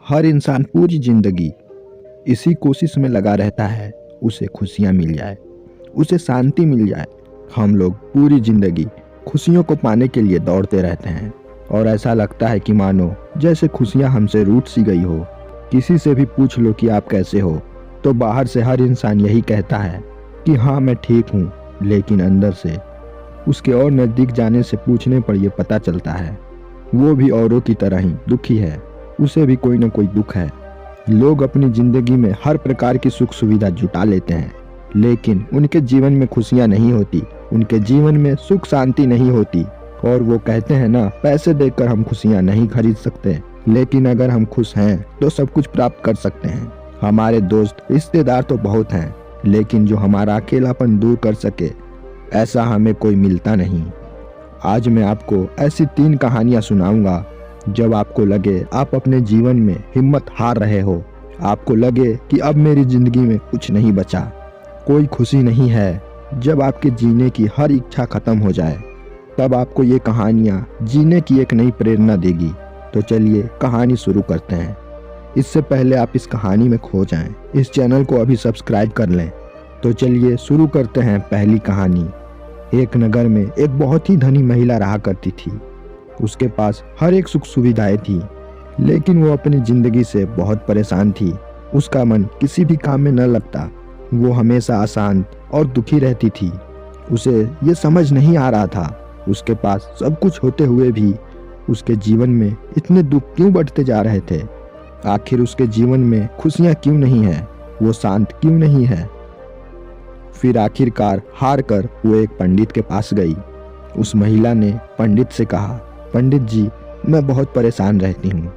हर इंसान पूरी जिंदगी इसी कोशिश में लगा रहता है, उसे खुशियाँ मिल जाए, उसे शांति मिल जाए। हम लोग पूरी जिंदगी खुशियों को पाने के लिए दौड़ते रहते हैं और ऐसा लगता है कि मानो जैसे खुशियाँ हमसे रूठ सी गई हो। किसी से भी पूछ लो कि आप कैसे हो, तो बाहर से हर इंसान यही कहता है कि हाँ मैं ठीक हूँ, लेकिन अंदर से उसके और नज़दीक जाने से पूछने पर यह पता चलता है वो भी औरों की तरह ही दुखी है, उसे भी कोई न कोई दुख है। लोग अपनी जिंदगी में हर प्रकार की सुख सुविधा जुटा लेते हैं, लेकिन उनके जीवन में खुशियां नहीं होती, उनके जीवन में सुख शांति नहीं होती। और वो कहते हैं ना, पैसे देकर हम खुशियां नहीं खरीद सकते, लेकिन अगर हम खुश हैं तो सब कुछ प्राप्त कर सकते हैं। हमारे दोस्त रिश्तेदार तो बहुत हैं, लेकिन जो हमारा अकेलापन दूर कर सके ऐसा हमें कोई मिलता नहीं। आज मैं आपको ऐसी 3 कहानियां सुनाऊंगा जब आपको लगे आप अपने जीवन में हिम्मत हार रहे हो, आपको लगे कि अब मेरी जिंदगी में कुछ नहीं बचा, कोई खुशी नहीं है। जब आपके जीने की हर इच्छा खत्म हो जाए, तब आपको ये कहानियाँ जीने की एक नई प्रेरणा देगी। तो चलिए कहानी शुरू करते हैं। इससे पहले आप इस कहानी में खो जाएं, इस चैनल को अभी सब्सक्राइब कर लें। तो चलिए शुरू करते हैं पहली कहानी। एक नगर में एक बहुत ही धनी महिला रहा करती थी। उसके पास हर एक सुख सुविधाएं थी, लेकिन वो अपनी जिंदगी से बहुत परेशान थी। उसका मन किसी भी काम में न लगता, वो हमेशा अशांत और दुखी रहती थी। उसे ये समझ नहीं आ रहा था, उसके पास सब कुछ होते हुए भी उसके जीवन में इतने दुख क्यों बढ़ते जा रहे थे। आखिर उसके जीवन में खुशियाँ क्यों नहीं है, वो शांत क्यों नहीं है। फिर आखिरकार हार कर वो एक पंडित के पास गई। उस महिला ने पंडित से कहा, पंडित जी, मैं बहुत परेशान रहती हूँ,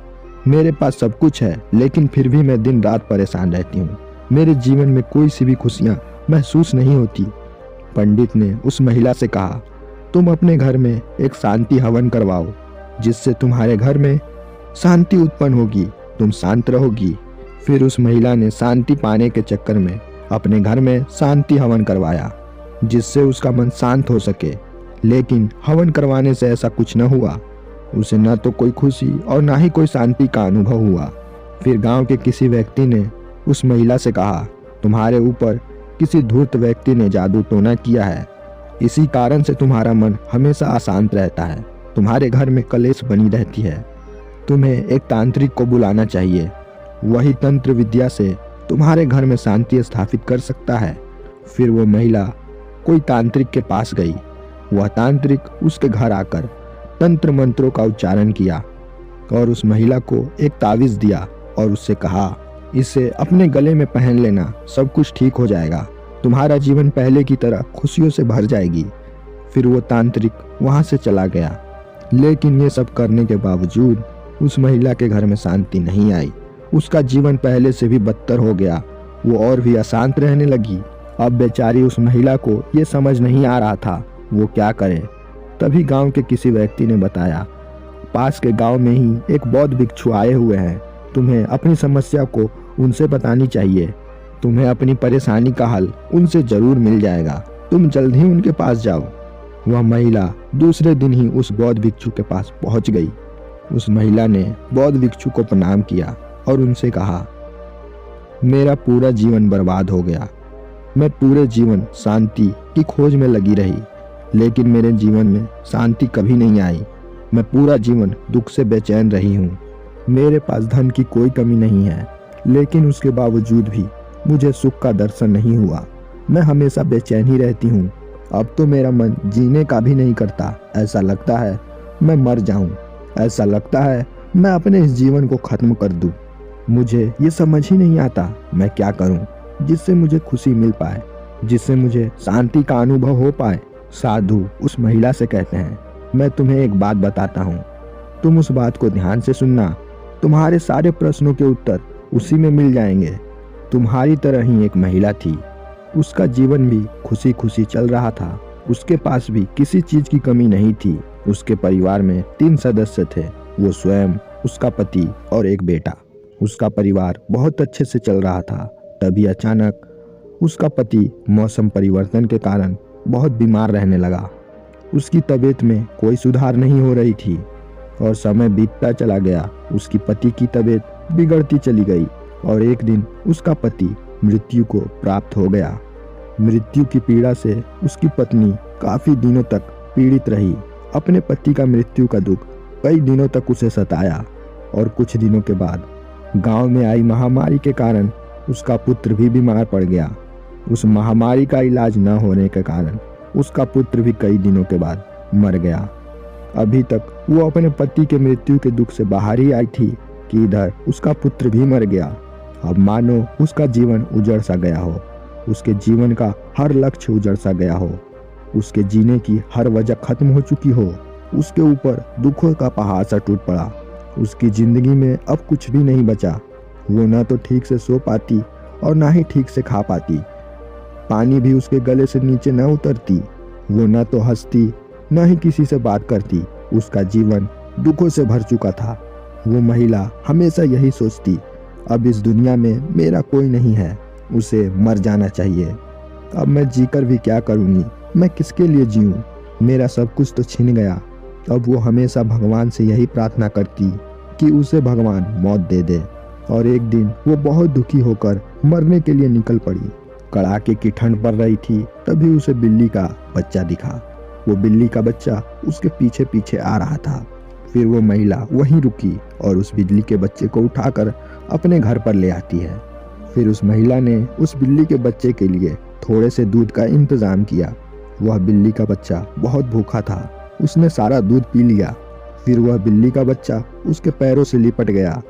मेरे पास सब कुछ है, लेकिन फिर भी मैं दिन रात परेशान रहती हूँ। मेरे जीवन में कोई सी भी खुशियाँ महसूस नहीं होती। पंडित ने उस महिला से कहा, तुम अपने घर में एक शांति हवन करवाओ, जिससे तुम्हारे घर में शांति उत्पन्न होगी, तुम शांत रहोगी। फिर उस महिला ने शांति पाने के चक्कर में अपने घर में शांति हवन करवाया, जिससे उसका मन शांत हो सके। लेकिन हवन करवाने से ऐसा कुछ न हुआ, उसे न तो कोई खुशी और ना ही कोई शांति का अनुभव हुआ। फिर गांव के किसी व्यक्ति ने उस महिला से कहा, तुम्हारे ऊपर किसी धूर्त व्यक्ति ने जादू टोना किया है, इसी कारण से तुम्हारा मन हमेशा अशांत रहता है, तुम्हारे घर में कलेश बनी रहती है। तुम्हें एक तांत्रिक को बुलाना चाहिए, वही तंत्र विद्या से तुम्हारे घर में शांति स्थापित कर सकता है। फिर वो महिला कोई तांत्रिक के पास गई। वह तांत्रिक उसके घर आकर तंत्र मंत्रों का उच्चारण किया और उस महिला को एक तावीज दिया और उससे कहा, इसे अपने गले में पहन लेना, सब कुछ ठीक हो जाएगा, तुम्हारा जीवन पहले की तरह खुशियों से भर जाएगी। फिर वो तांत्रिक वहां से चला गया, लेकिन ये सब करने के बावजूद उस महिला के घर में शांति नहीं आई। उसका जीवन पहले से भी बदतर हो गया, वो और भी अशांत रहने लगी। अब बेचारी उस महिला को ये समझ नहीं आ रहा था वो क्या करे। तभी गांव के किसी व्यक्ति ने बताया, पास के गांव में ही एक बौद्ध भिक्षु आए हुए हैं, तुम्हें अपनी समस्या को उनसे बतानी चाहिए, तुम्हें अपनी परेशानी का हल उनसे जरूर मिल जाएगा, तुम जल्द ही उनके पास जाओ। वह महिला दूसरे दिन ही उस बौद्ध भिक्षु के पास पहुंच गई। उस महिला ने बौद्ध भिक्षु को प्रणाम किया और उनसे कहा, मेरा पूरा जीवन बर्बाद हो गया, मैं पूरे जीवन शांति की खोज में लगी रही, लेकिन मेरे जीवन में शांति कभी नहीं आई। मैं पूरा जीवन दुख से बेचैन रही हूँ। मेरे पास धन की कोई कमी नहीं है, लेकिन उसके बावजूद भी मुझे सुख का दर्शन नहीं हुआ। मैं हमेशा बेचैन ही रहती हूँ। अब तो मेरा मन जीने का भी नहीं करता, ऐसा लगता है मैं मर जाऊँ, ऐसा लगता है मैं अपने इस जीवन को खत्म कर दूँ। मुझे ये समझ ही नहीं आता मैं क्या करूँ जिससे मुझे खुशी मिल पाए, जिससे मुझे शांति का अनुभव हो पाए। साधु उस महिला से कहते हैं, मैं तुम्हें एक बात बताता हूँ, तुम उस बात को ध्यान से सुनना, तुम्हारे सारे प्रश्नों के उत्तर उसी में मिल जाएंगे। तुम्हारी तरह ही एक महिला थी, उसका जीवन भी खुशी खुशी चल रहा था, उसके पास भी किसी चीज की कमी नहीं थी। उसके परिवार में 3 सदस्य थे, वो स्वयं, उसका पति और एक बेटा। उसका परिवार बहुत अच्छे से चल रहा था। तभी अचानक उसका पति मौसम परिवर्तन के कारण बहुत बीमार रहने लगा। उसकी तबीयत में कोई सुधार नहीं हो रही थी और समय बीतता चला गया। उसकी पति की तबीयत बिगड़ती चली गई और एक दिन उसका पति मृत्यु को प्राप्त हो गया। मृत्यु की पीड़ा से उसकी पत्नी काफी दिनों तक पीड़ित रही। अपने पति का मृत्यु का दुख कई दिनों तक उसे सताया और कुछ दिनों के बाद गांव में आई महामारी के कारण उसका पुत्र भी बीमार पड़ गया। उस महामारी का इलाज न होने के कारण उसका पुत्र भी कई दिनों के बाद मर गया। अभी तक वो अपने पति के मृत्यु के दुख से बाहर ही आई थी कि इधर उसका पुत्र भी मर गया। अब मानो उसका जीवन उजड़ सा गया हो, उसके जीवन का हर लक्ष्य उजड़ सा गया हो, उसके जीने की हर वजह खत्म हो चुकी हो। उसके ऊपर दुखों का पहाड़ सा टूट पड़ा। उसकी जिंदगी में अब कुछ भी नहीं बचा। वो ना तो ठीक से सो पाती और ना ही ठीक से खा पाती। पानी भी उसके गले से नीचे न उतरती। वो ना तो हंसती न ही किसी से बात करती। उसका जीवन दुखों से भर चुका था। वो महिला हमेशा यही सोचती, अब इस दुनिया में मेरा कोई नहीं है, उसे मर जाना चाहिए। अब मैं जीकर भी क्या करूँगी, मैं किसके लिए जीऊँ, मेरा सब कुछ तो छिन गया। अब वो हमेशा भगवान से यही प्रार्थना करती कि उसे भगवान मौत दे दे। और एक दिन वो बहुत दुखी होकर मरने के लिए निकल पड़ी। कड़ाके की ठंड पड़ रही थी, तभी उसे बिल्ली का बच्चा दिखा। वो बिल्ली का बच्चा उसके पीछे पीछे आ रहा था। फिर वो महिला वहीं रुकी और उस बिल्ली के बच्चे को उठाकर अपने घर पर ले आती है। फिर उस महिला ने उस बिल्ली के बच्चे के लिए थोड़े से दूध का इंतजाम किया। वह बिल्ली का बच्चा बहुत भूखा था, उसने सारा दूध पी लिया। फिर वह बिल्ली का बच्चा उसके पैरों से लिपट गया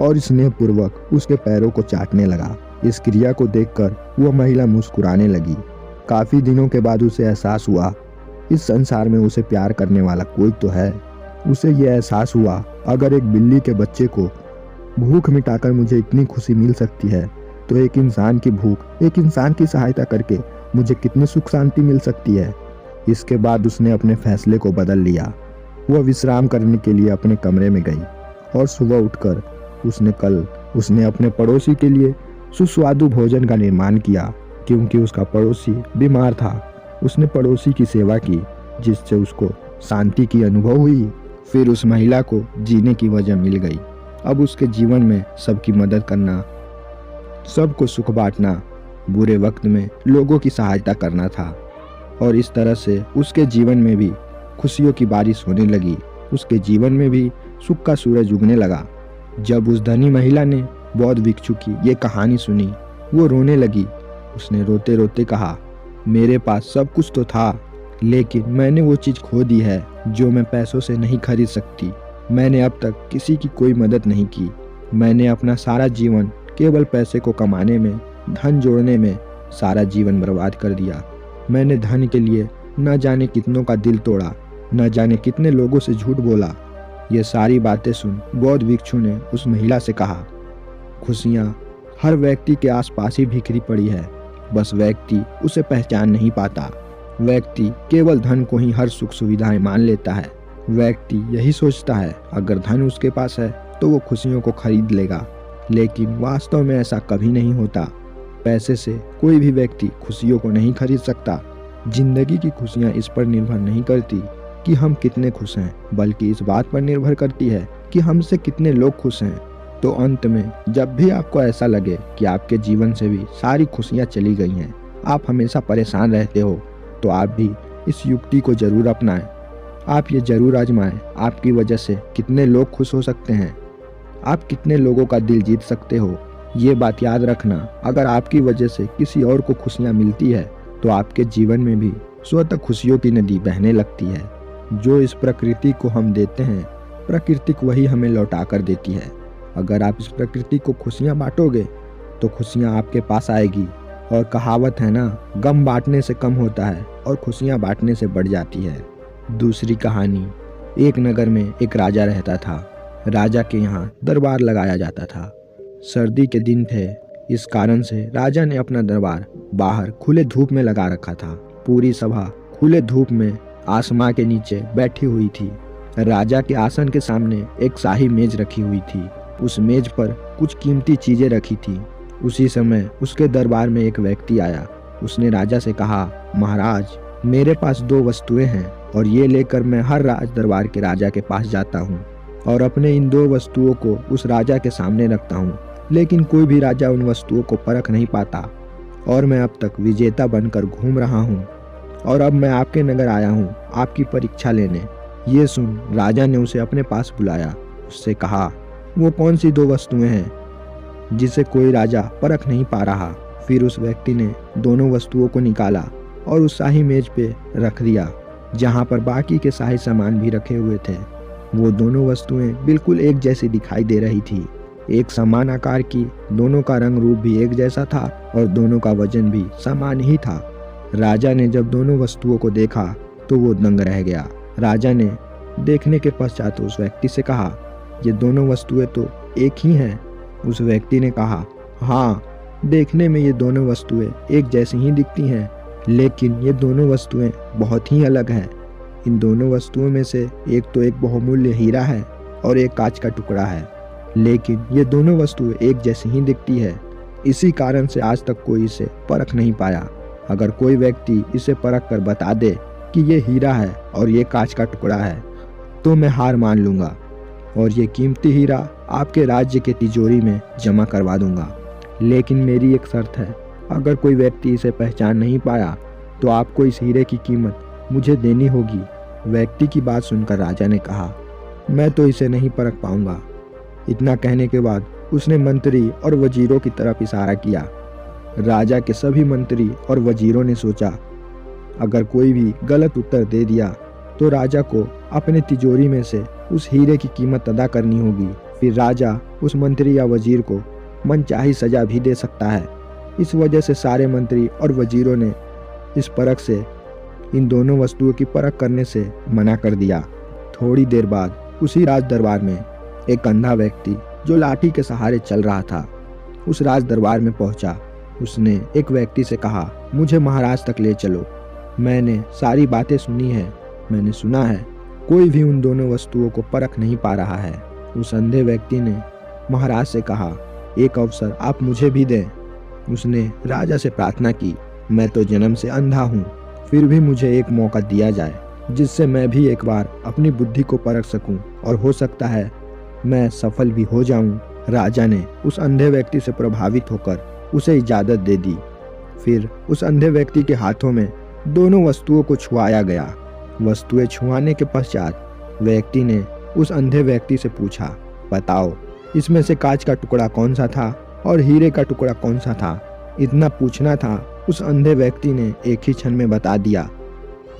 और स्नेहपूर्वक उसके पैरों को चाटने लगा। इस क्रिया को देखकर वह महिला मुस्कुराने लगी। काफी दिनों के बाद उसे एहसास हुआ इस संसार में उसे प्यार करने वाला कोई तो है। उसे यह एहसास हुआ, अगर एक बिल्ली के बच्चे को भूख मिटाकर मुझे इतनी खुशी मिल सकती है, तो एक इंसान की भूख, एक इंसान की सहायता करके मुझे कितनी सुख शांति मिल सकती है। इसके बाद उसने अपने फैसले को बदल लिया। वह विश्राम करने के लिए अपने कमरे में गई और सुबह उठकर उसने अपने पड़ोसी के लिए सुस्वादु भोजन का निर्माण किया। क्योंकि उसका पड़ोसी बीमार था, उसने पड़ोसी की सेवा की, जिससे उसको शांति की अनुभव हुई। फिर उस महिला को जीने की वजह मिल गई। अब उसके जीवन में सबकी मदद करना, सबको सुख बांटना, बुरे वक्त में लोगों की सहायता करना था। और इस तरह से उसके जीवन में भी खुशियों की बारिश होने लगी। उसके जीवन में भी सुख का सूरज उगने लगा। जब उस धनी महिला ने बौद्ध भिक्षु की ये कहानी सुनी, वो रोने लगी। उसने रोते रोते कहा, मेरे पास सब कुछ तो था, लेकिन मैंने वो चीज़ खो दी है जो मैं पैसों से नहीं खरीद सकती। मैंने अब तक किसी की कोई मदद नहीं की। मैंने अपना सारा जीवन केवल पैसे को कमाने में, धन जोड़ने में सारा जीवन बर्बाद कर दिया। मैंने धन के लिए न जाने कितनों का दिल तोड़ा, न जाने कितने लोगों से झूठ बोला। ये सारी बातें सुन बौद्ध भिक्षु ने उस महिला से कहा, खुशियाँ हर व्यक्ति के आसपास ही बिखरी पड़ी है, बस व्यक्ति उसे पहचान नहीं पाता। व्यक्ति केवल धन को ही हर सुख सुविधाएं मान लेता है। व्यक्ति यही सोचता है अगर धन उसके पास है तो वो खुशियों को खरीद लेगा, लेकिन वास्तव में ऐसा कभी नहीं होता। पैसे से कोई भी व्यक्ति खुशियों को नहीं खरीद सकता। जिंदगी की खुशियाँ इस पर निर्भर नहीं करती कि हम कितने खुश हैं, बल्कि इस बात पर निर्भर करती है कि हमसे कितने लोग खुश हैं। तो अंत में जब भी आपको ऐसा लगे कि आपके जीवन से भी सारी खुशियाँ चली गई हैं, आप हमेशा परेशान रहते हो, तो आप भी इस युक्ति को जरूर अपनाएं। आप ये जरूर आजमाएं, आपकी वजह से कितने लोग खुश हो सकते हैं, आप कितने लोगों का दिल जीत सकते हो। ये बात याद रखना, अगर आपकी वजह से किसी और को खुशियाँ मिलती है तो आपके जीवन में भी स्वतः खुशियों की नदी बहने लगती है। जो इस प्रकृति को हम देते हैं, प्रकृति वही हमें लौटा कर देती है। अगर आप इस प्रकृति को खुशियाँ बांटोगे तो खुशियाँ आपके पास आएगी। और कहावत है ना, गम बांटने से कम होता है और खुशियाँ बांटने से बढ़ जाती है। दूसरी कहानी, एक नगर में एक राजा रहता था। राजा के यहाँ दरबार लगाया जाता था। सर्दी के दिन थे, इस कारण से राजा ने अपना दरबार बाहर खुले धूप में लगा रखा था। पूरी सभा खुले धूप में आसमां के नीचे बैठी हुई थी। राजा के आसन के सामने एक शाही मेज रखी हुई थी। उस मेज पर कुछ कीमती चीजें रखी थी। उसी समय उसके दरबार में एक व्यक्ति आया। उसने राजा से कहा, महाराज, मेरे पास 2 वस्तुएं हैं और ये लेकर मैं हर राज दरबार के राजा के पास जाता हूँ। और अपने इन 2 वस्तुओं को उस राजा के सामने रखता हूँ। लेकिन कोई भी राजा उन वस्तुओं को परख नहीं पाता और मैं अब तक विजेता बनकर घूम रहा हूँ और अब मैं आपके नगर आया हूँ आपकी परीक्षा लेने। ये सुन राजा ने उसे अपने पास बुलाया। उससे कहा, वो कौन सी 2 वस्तुएं हैं जिसे कोई राजा परख नहीं पा रहा। फिर उस व्यक्ति ने दोनों वस्तुओं को निकाला और उस शाही मेज पे रख दिया जहाँ पर बाकी के शाही सामान भी रखे हुए थे। वो दोनों वस्तुएं बिल्कुल एक जैसी दिखाई दे रही थी, एक समान आकार की, दोनों का रंग रूप भी एक जैसा था और दोनों का वजन भी समान ही था। राजा ने जब दोनों वस्तुओं को देखा तो वो दंग रह गया। राजा ने देखने के पश्चात उस व्यक्ति से कहा, ये दोनों वस्तुएं तो एक ही हैं। उस व्यक्ति ने कहा, हाँ, देखने में ये दोनों वस्तुएं एक जैसी ही दिखती हैं, लेकिन ये दोनों वस्तुएं बहुत ही अलग हैं। इन दोनों वस्तुओं में से एक तो एक बहुमूल्य हीरा है और एक कांच का टुकड़ा है, लेकिन ये दोनों वस्तुएं एक जैसी ही दिखती है। इसी कारण से आज तक कोई इसे परख नहीं पाया। अगर कोई व्यक्ति इसे परख कर बता दे कि ये हीरा है और ये कांच का टुकड़ा है तो मैं हार मान लूँगा और ये कीमती हीरा आपके राज्य के तिजोरी में जमा करवा दूँगा। लेकिन मेरी एक शर्त है, अगर कोई व्यक्ति इसे पहचान नहीं पाया तो आपको इस हीरे की कीमत मुझे देनी होगी। व्यक्ति की बात सुनकर राजा ने कहा, मैं तो इसे नहीं परख पाऊंगा। इतना कहने के बाद उसने मंत्री और वजीरों की तरफ इशारा किया। राजा के सभी मंत्री और वजीरों ने सोचा, अगर कोई भी गलत उत्तर दे दिया तो राजा को अपने तिजोरी में से उस हीरे की कीमत अदा करनी होगी। फिर राजा उस मंत्री या वजीर को मनचाही सजा भी दे सकता है। इस वजह से सारे मंत्री और वजीरों ने इस परख से, इन दोनों वस्तुओं की परख करने से मना कर दिया। थोड़ी देर बाद उसी राज दरबार में एक अंधा व्यक्ति जो लाठी के सहारे चल रहा था उस राज दरबार में पहुंचा। उसने एक व्यक्ति से कहा, मुझे महाराज तक ले चलो, मैंने सारी बातें सुनी है। मैंने सुना है कोई भी उन दोनों वस्तुओं को परख नहीं पा रहा है। उस अंधे व्यक्ति ने महाराज से कहा, एक अवसर आप मुझे भी दें। उसने राजा से प्रार्थना की, मैं तो जन्म से अंधा हूँ, फिर भी मुझे एक मौका दिया जाए जिससे मैं भी एक बार अपनी बुद्धि को परख सकूं और हो सकता है मैं सफल भी हो जाऊं। राजा ने उस अंधे व्यक्ति से प्रभावित होकर उसे इजाज़त दे दी। फिर उस अंधे व्यक्ति के हाथों में दोनों वस्तुओं को छुआया गया। वस्तुएं छुआने के पश्चात व्यक्ति ने उस अंधे व्यक्ति से पूछा, बताओ इसमें से कांच का टुकड़ा कौन सा था और हीरे का टुकड़ा कौन सा था। इतना पूछना था, उस अंधे व्यक्ति ने एक ही क्षण में बता दिया,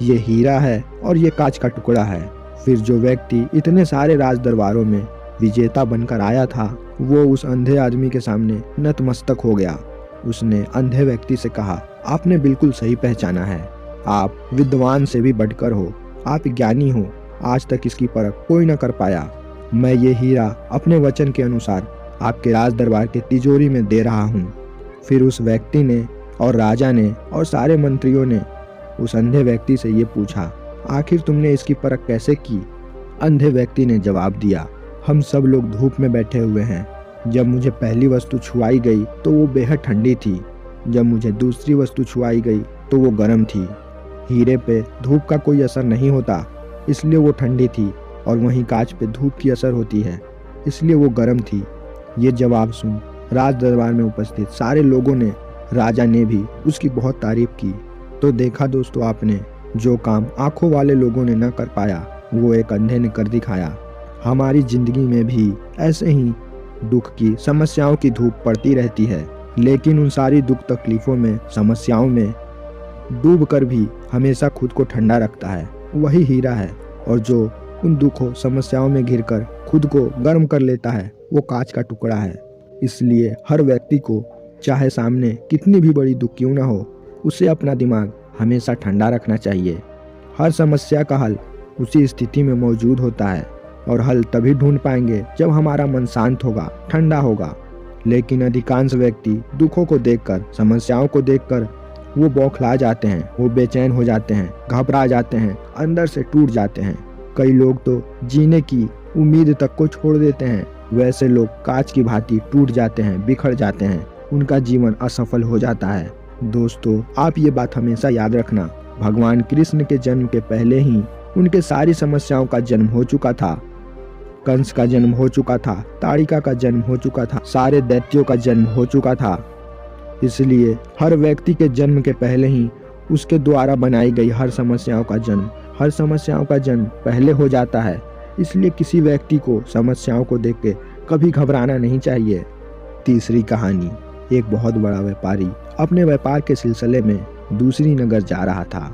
ये हीरा है और ये कांच का टुकड़ा है। फिर जो व्यक्ति इतने सारे राज दरबारों में विजेता बनकर आया था वो उस अंधे आदमी के सामने नतमस्तक हो गया। उसने अंधे व्यक्ति से कहा, आपने बिल्कुल सही पहचाना है, आप विद्वान से भी बढ़कर हो, आप ज्ञानी हो, आज तक इसकी परख कोई न कर पाया। मैं ये हीरा अपने वचन के अनुसार आपके राज दरबार के तिजोरी में दे रहा हूँ। फिर उस व्यक्ति ने और राजा ने और सारे मंत्रियों ने उस अंधे व्यक्ति से ये पूछा, आखिर तुमने इसकी परख कैसे की। अंधे व्यक्ति ने जवाब दिया, हम सब लोग धूप में बैठे हुए हैं। जब मुझे पहली वस्तु छुआई गई तो वो बेहद ठंडी थी, जब मुझे दूसरी वस्तु छुआई गई तो वो गर्म थी। हीरे पे धूप का कोई असर नहीं होता इसलिए वो ठंडी थी, और वहीं कांच पे धूप की असर होती है इसलिए वो गर्म थी। ये जवाब सुन राज दरबार में उपस्थित सारे लोगों ने, राजा ने भी उसकी बहुत तारीफ की। तो देखा दोस्तों आपने, जो काम आंखों वाले लोगों ने न कर पाया वो एक अंधे ने कर दिखाया। हमारी जिंदगी में भी ऐसे ही दुख की, समस्याओं की धूप पड़ती रहती है, लेकिन उन सारी दुख तकलीफों में, समस्याओं में डूबकर भी हमेशा खुद को ठंडा रखता है वही हीरा है, और जो उन दुखों समस्याओं में घिरकर खुद को गर्म कर लेता है वो कांच का टुकड़ा है। इसलिए हर व्यक्ति को चाहे सामने कितनी भी बड़ी दुख क्यों ना हो, उसे अपना दिमाग हमेशा ठंडा रखना चाहिए। हर समस्या का हल उसी स्थिति में मौजूद होता है, और हल तभी ढूंढ पाएंगे जब हमारा मन शांत होगा, ठंडा होगा। लेकिन अधिकांश व्यक्ति दुखों को देखकर, समस्याओं को देखकर वो बौखला जाते हैं, वो बेचैन हो जाते हैं, घबरा जाते हैं, अंदर से टूट जाते हैं। कई लोग तो जीने की उम्मीद तक को छोड़ देते हैं। वैसे लोग कांच की भांति टूट जाते हैं, बिखर जाते हैं, उनका जीवन असफल हो जाता है। दोस्तों आप ये बात हमेशा याद रखना, भगवान कृष्ण के जन्म के पहले ही उनके सारी समस्याओं का जन्म हो चुका था, कंस का जन्म हो चुका था, ताड़िका का जन्म हो चुका था, सारे दैत्यों का जन्म हो चुका था। इसलिए हर व्यक्ति के जन्म के पहले ही उसके द्वारा बनाई गई हर समस्याओं का जन्म पहले हो जाता है। इसलिए किसी व्यक्ति को समस्याओं को देख के कभी घबराना नहीं चाहिए। तीसरी कहानी, एक बहुत बड़ा व्यापारी अपने व्यापार के सिलसिले में दूसरी नगर जा रहा था।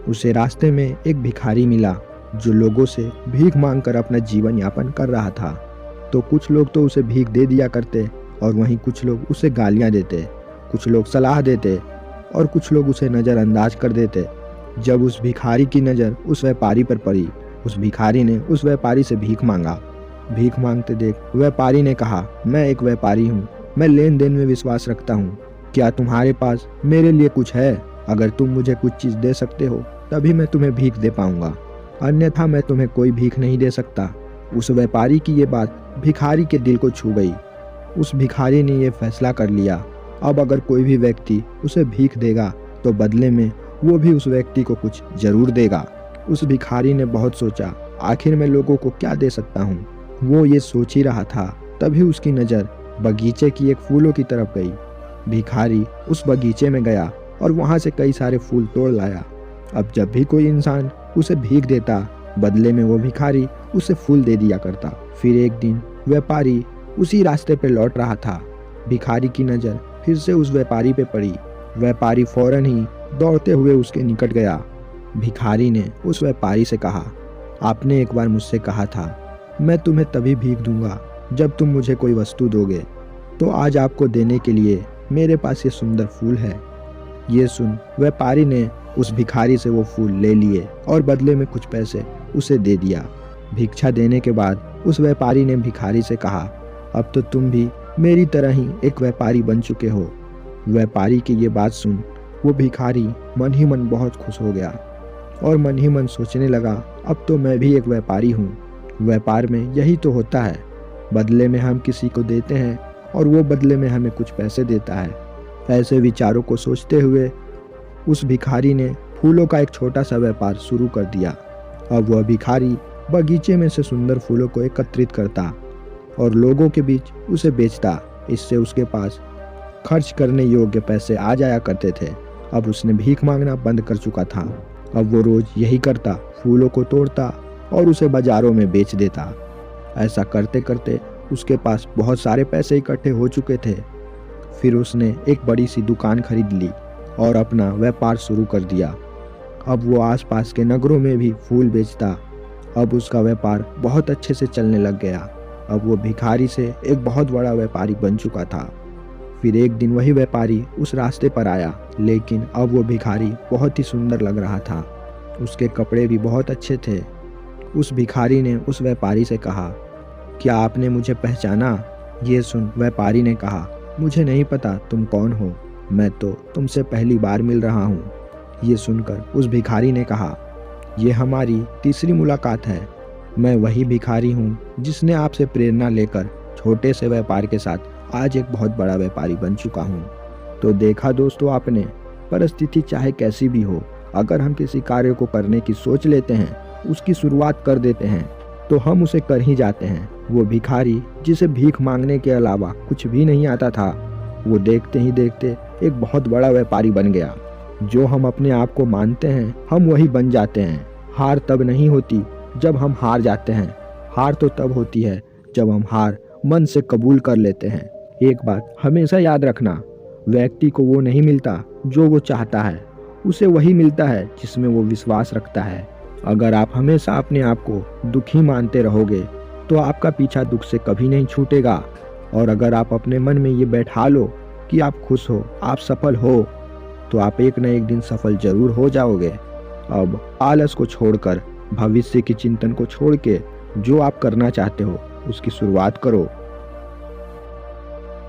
उसे रास्ते में एक भिखारी मिला जो लोगों से भीख मांगकर अपना जीवन यापन कर रहा था। तो कुछ लोग तो उसे भीख दे दिया करते और वहीं कुछ लोग उसे गालियां देते, कुछ लोग सलाह देते और कुछ लोग उसे नज़रअंदाज कर देते। जब उस भिखारी की नज़र उस व्यापारी पर पड़ी, उस भिखारी ने उस व्यापारी से भीख मांगा। भीख मांगते देख व्यापारी ने कहा, मैं एक व्यापारी हूँ, मैं लेन देन में विश्वास रखता हूँ। क्या तुम्हारे पास मेरे लिए कुछ है? अगर तुम मुझे कुछ चीज़ दे सकते हो तभी मैं तुम्हें भीख दे पाऊंगा, अन्यथा मैं तुम्हें कोई भीख नहीं दे सकता। उस व्यापारी की ये बात भिखारी के दिल को छू गई। उस भिखारी ने यह फैसला कर लिया, अब अगर कोई भी व्यक्ति उसे भीख देगा तो बदले में वो भी उस व्यक्ति को कुछ जरूर देगा। उस भिखारी ने बहुत सोचा, आखिर मैं लोगों को क्या दे सकता हूँ। वो ये सोच ही रहा था, तभी उसकी नज़र बगीचे की एक फूलों की तरफ गई। भिखारी उस बगीचे में गया और वहाँ से कई सारे फूल तोड़ लाया। अब जब भी कोई इंसान उसे भीख देता, बदले में वो भिखारी उसे फूल दे दिया करता। फिर एक दिन व्यापारी उसी रास्ते पर लौट रहा था। भिखारी की नज़र फिर से उस व्यापारी पे पड़ी। व्यापारी फौरन ही दौड़ते हुए उसके निकट गया। भिखारी ने उस व्यापारी से कहा, आपने एक बार मुझसे कहा था मैं तुम्हें तभी भीख दूंगा जब तुम मुझे कोई वस्तु दोगे, तो आज आपको देने के लिए मेरे पास ये सुंदर फूल है। ये सुन व्यापारी ने उस भिखारी से वो फूल ले लिए और बदले में कुछ पैसे उसे दे दिया। भिक्षा देने के बाद उस व्यापारी ने भिखारी से कहा, अब तो तुम भी मेरी तरह ही एक व्यापारी बन चुके हो। व्यापारी की ये बात सुन वो भिखारी मन ही मन बहुत खुश हो गया और मन ही मन सोचने लगा, अब तो मैं भी एक व्यापारी हूँ। व्यापार में यही तो होता है, बदले में हम किसी को देते हैं और वो बदले में हमें कुछ पैसे देता है। ऐसे विचारों को सोचते हुए उस भिखारी ने फूलों का एक छोटा सा व्यापार शुरू कर दिया। अब वह भिखारी बगीचे में से सुंदर फूलों को एकत्रित करता और लोगों के बीच उसे बेचता। इससे उसके पास खर्च करने योग्य पैसे आ जाया करते थे। अब उसने भीख मांगना बंद कर चुका था। अब वो रोज यही करता, फूलों को तोड़ता और उसे बाजारों में बेच देता। ऐसा करते करते उसके पास बहुत सारे पैसे इकट्ठे हो चुके थे। फिर उसने एक बड़ी सी दुकान खरीद ली और अपना व्यापार शुरू कर दिया। अब वो आसपास के नगरों में भी फूल बेचता। अब उसका व्यापार बहुत अच्छे से चलने लग गया। अब वो भिखारी से एक बहुत बड़ा व्यापारी बन चुका था। फिर एक दिन वही व्यापारी उस रास्ते पर आया, लेकिन अब वो भिखारी बहुत ही सुंदर लग रहा था। उसके कपड़े भी बहुत अच्छे थे। उस भिखारी ने उस व्यापारी से कहा, क्या आपने मुझे पहचाना? ये सुन व्यापारी ने कहा, मुझे नहीं पता तुम कौन हो, मैं तो तुमसे पहली बार मिल रहा हूँ। ये सुनकर उस भिखारी ने कहा, ये हमारी तीसरी मुलाकात है। मैं वही भिखारी हूँ जिसने आपसे प्रेरणा लेकर छोटे से व्यापार के साथ आज एक बहुत बड़ा व्यापारी बन चुका हूँ। तो देखा दोस्तों आपने, परिस्थिति चाहे कैसी भी हो, अगर हम किसी कार्य को करने की सोच लेते हैं, उसकी शुरुआत कर देते हैं, तो हम उसे कर ही जाते हैं। वो भिखारी जिसे भीख मांगने के अलावा कुछ भी नहीं आता था, वो देखते ही देखते एक बहुत बड़ा व्यापारी बन गया। जो हम अपने आप को मानते हैं, हम वही बन जाते हैं। हार तब नहीं होती जब हम हार जाते हैं, हार तो तब होती है जब हम हार मन से कबूल कर लेते हैं। एक बात हमेशा याद रखना, व्यक्ति को वो नहीं मिलता जो वो चाहता है, उसे वही मिलता है जिसमें वो विश्वास रखता है। अगर आप हमेशा अपने आप को दुखी मानते रहोगे तो आपका पीछा दुख से कभी नहीं छूटेगा। और अगर आप अपने मन में ये बैठा लो कि आप खुश हो, आप सफल हो, तो आप एक न एक दिन सफल जरूर हो जाओगे। अब आलस को छोड़कर, भविष्य के चिंतन को छोड़ के जो आप करना चाहते हो उसकी शुरुआत करो।